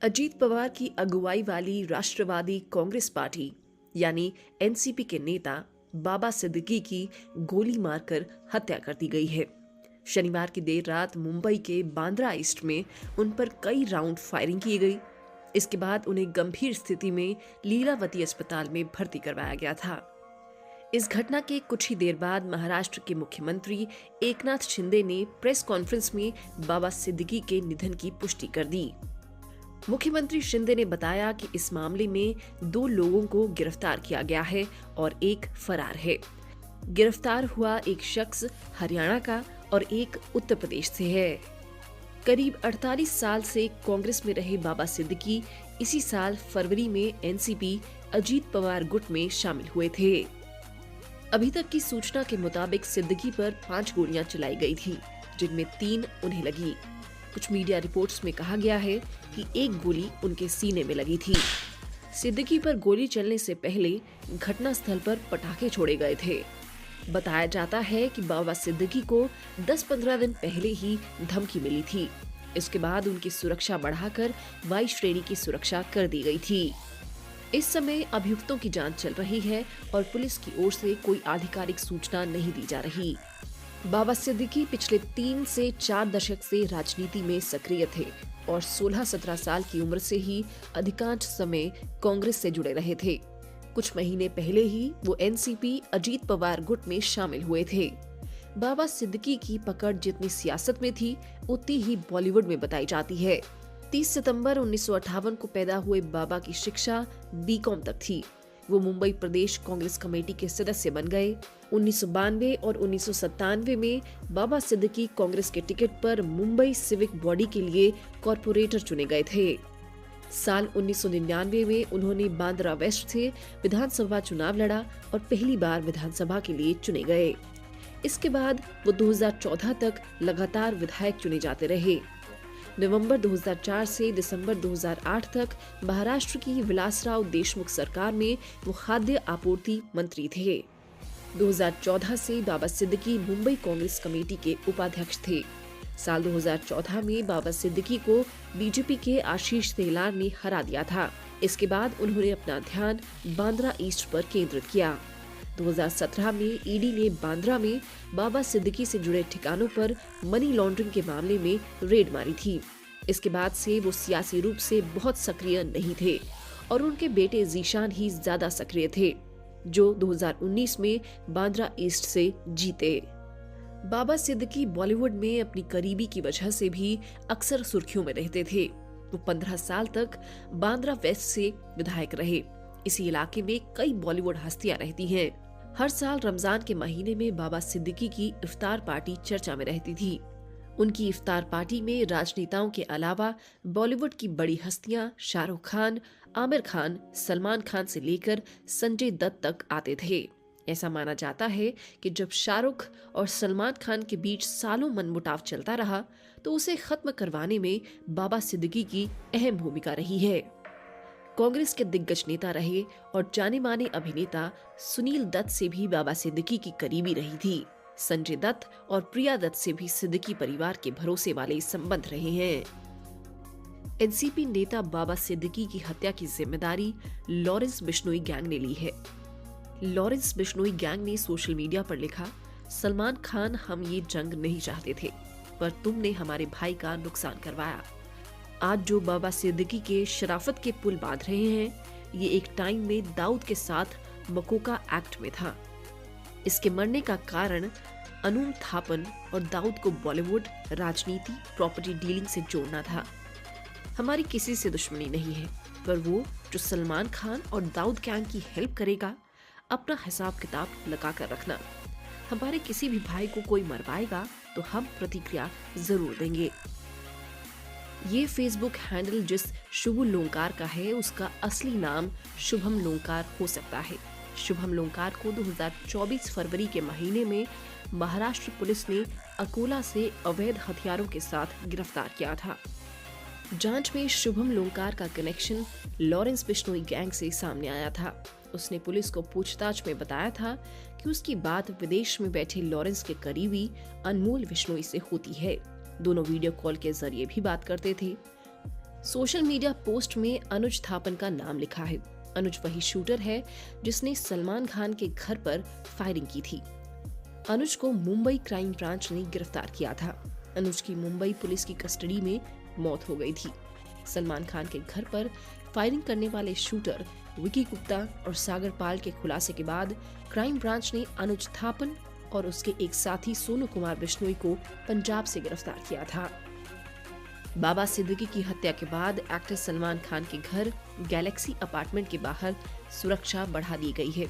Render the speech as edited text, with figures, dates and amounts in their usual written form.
अजीत पवार की अगुवाई वाली राष्ट्रवादी कांग्रेस पार्टी यानी एनसीपी के नेता बाबा सिद्दीकी की गोली मारकर हत्या कर दी गई है। शनिवार की देर रात मुंबई के बांद्रा ईस्ट में उन पर कई राउंड फायरिंग की गई। इसके बाद उन्हें गंभीर स्थिति में लीलावती अस्पताल में भर्ती करवाया गया था। इस घटना के कुछ ही देर बाद महाराष्ट्र के मुख्यमंत्री एकनाथ शिंदे ने प्रेस कॉन्फ्रेंस में बाबा सिद्दीकी के निधन की पुष्टि कर दी। मुख्यमंत्री शिंदे ने बताया कि इस मामले में 2 लोगों को गिरफ्तार किया गया है और एक फरार है। गिरफ्तार हुआ एक शख्स हरियाणा का और एक उत्तर प्रदेश से है। करीब 48 साल से कांग्रेस में रहे बाबा सिद्दीकी इसी साल फरवरी में एनसीपी अजीत पवार गुट में शामिल हुए थे। अभी तक की सूचना के मुताबिक सिद्दीकी पर 5 गोलियां चलाई गई थी, जिनमें 3 उन्हें लगी। कुछ मीडिया रिपोर्ट्स में कहा गया है कि एक गोली उनके सीने में लगी थी। सिद्दीकी पर गोली चलने से पहले घटनास्थल पर पटाखे छोड़े गए थे। बताया जाता है कि बाबा सिद्दीकी को 10-15 दिन पहले ही धमकी मिली थी। इसके बाद उनकी सुरक्षा बढ़ाकर वाई श्रेणी की सुरक्षा कर दी गई थी। इस समय अभियुक्तों की जांच चल रही है और पुलिस की ओर से कोई आधिकारिक सूचना नहीं दी जा रही। बाबा सिद्दीकी पिछले 3 से 4 दशक से राजनीति में सक्रिय थे और 16-17 साल की उम्र से ही अधिकांश समय कांग्रेस से जुड़े रहे थे। कुछ महीने पहले ही वो एनसीपी अजीत पवार गुट में शामिल हुए थे। बाबा सिद्दीकी की पकड़ जितनी सियासत में थी उतनी ही बॉलीवुड में बताई जाती है। 30 सितंबर 1958 को पैदा हुए बाबा की शिक्षा बीकॉम तक थी। वो मुंबई प्रदेश कांग्रेस कमेटी के सदस्य बन गए। 1992 और 1997 में बाबा सिद्दीकी कांग्रेस के टिकट पर मुंबई सिविक बॉडी के लिए कॉर्पोरेटर चुने गए थे। साल 1999 में उन्होंने बांद्रा वेस्ट से विधानसभा चुनाव लड़ा और पहली बार विधानसभा के लिए चुने गए। इसके बाद वो 2014 तक लगातार विधायक चुने जाते रहे। नवंबर 2004 से दिसंबर 2008 तक महाराष्ट्र की विलासराव देशमुख सरकार में वो खाद्य आपूर्ति मंत्री थे। 2014 से बाबा सिद्दीकी मुंबई कांग्रेस कमेटी के उपाध्यक्ष थे। साल 2014 में बाबा सिद्दीकी को बीजेपी के आशीष तेलार ने हरा दिया था। इसके बाद उन्होंने अपना ध्यान बांद्रा ईस्ट पर केंद्रित किया। 2017 में ईडी ने बांद्रा में बाबा सिद्दीकी से जुड़े ठिकानों पर मनी लॉन्ड्रिंग के मामले में रेड मारी थी। इसके बाद से वो सियासी रूप से बहुत सक्रिय नहीं थे और उनके बेटे जीशान ही ज्यादा सक्रिय थे, जो 2019 में बांद्रा ईस्ट से जीते। बाबा सिद्दीकी बॉलीवुड में अपनी करीबी की वजह से भी अक्सर सुर्खियों में रहते थे। वो 15 साल तक बांद्रा वेस्ट से विधायक रहे। इसी इलाके में कई बॉलीवुड हस्तियां रहती हैं। हर साल रमजान के महीने में बाबा सिद्दीकी की इफ्तार पार्टी चर्चा में रहती थी। उनकी इफ्तार पार्टी में राजनेताओं के अलावा बॉलीवुड की बड़ी हस्तियां शाहरुख खान, आमिर खान, सलमान खान से लेकर संजय दत्त तक आते थे। ऐसा माना जाता है कि जब शाहरुख और सलमान खान के बीच सालों मनमुटाव चलता रहा तो उसे खत्म करवाने में बाबा सिद्दीकी की अहम भूमिका रही है। कांग्रेस के दिग्गज नेता रहे और जाने माने अभिनेता सुनील दत्त से भी बाबा सिद्दीकी की करीबी रही थी। संजय दत्त और प्रिया दत्त से भी सिद्दीकी परिवार के भरोसे वाले संबंध रहे हैं। एनसीपी नेता बाबा सिद्दीकी की हत्या की जिम्मेदारी लॉरेंस बिश्नोई गैंग ने ली है। लॉरेंस बिश्नोई गैंग ने सोशल मीडिया पर लिखा, सलमान खान, हम ये जंग नहीं चाहते थे, पर तुमने हमारे भाई का नुकसान करवाया। आज जो बाबा सिद्दीकी के शराफत के पुल बांध रहे हैं, ये एक टाइम में दाऊद के साथ मकोका एक्ट में था। इसके मरने का कारण अनून थापन और दाऊद को बॉलीवुड, राजनीति, प्रॉपर्टी डीलिंग से जोड़ना था। हमारी किसी से दुश्मनी नहीं है, पर वो जो सलमान खान और दाऊद गैंग की हेल्प करेगा, अपना हिसाब किताब लगा कर रखना। हमारे किसी भी भाई को कोई मरवाएगा तो हम प्रतिक्रिया जरूर देंगे। ये फेसबुक हैंडल जिस शुभ लोंकार का है, उसका असली नाम शुभम लोंकार हो सकता है। शुभम लोंकार को 2024 फरवरी के महीने में महाराष्ट्र पुलिस ने अकोला से अवैध हथियारों के साथ गिरफ्तार किया था। जांच में शुभम लोंकार का कनेक्शन लॉरेंस बिश्नोई गैंग से सामने आया था। उसने पुलिस को पूछताछ में बताया था कि उसकी बात विदेश में बैठे लॉरेंस के करीबी अनमोल बिश्नोई से होती है। दोनों वीडियो कॉल के जरिए भी बात करते थे। सोशल मीडिया पोस्ट में अनुज थापन का नाम लिखा है। अनुज वही शूटर है जिसने सलमान खान के घर पर फायरिंग की थी। अनुज को मुंबई क्राइम ब्रांच ने गिरफ्तार किया था। अनुज की मुंबई पुलिस की कस्टडी में मौत हो गई थी। सलमान खान के घर पर फायरिंग करने वाले शूटर विकी गुप्ता और सागर पाल के खुलासे के बाद क्राइम ब्रांच ने अनुज थापन और उसके एक साथी सोनू कुमार बिश्नोई को पंजाब से गिरफ्तार किया था। बाबा सिद्दीकी की हत्या के बाद एक्टर सलमान खान के घर गैलेक्सी अपार्टमेंट के बाहर सुरक्षा बढ़ा दी गई है।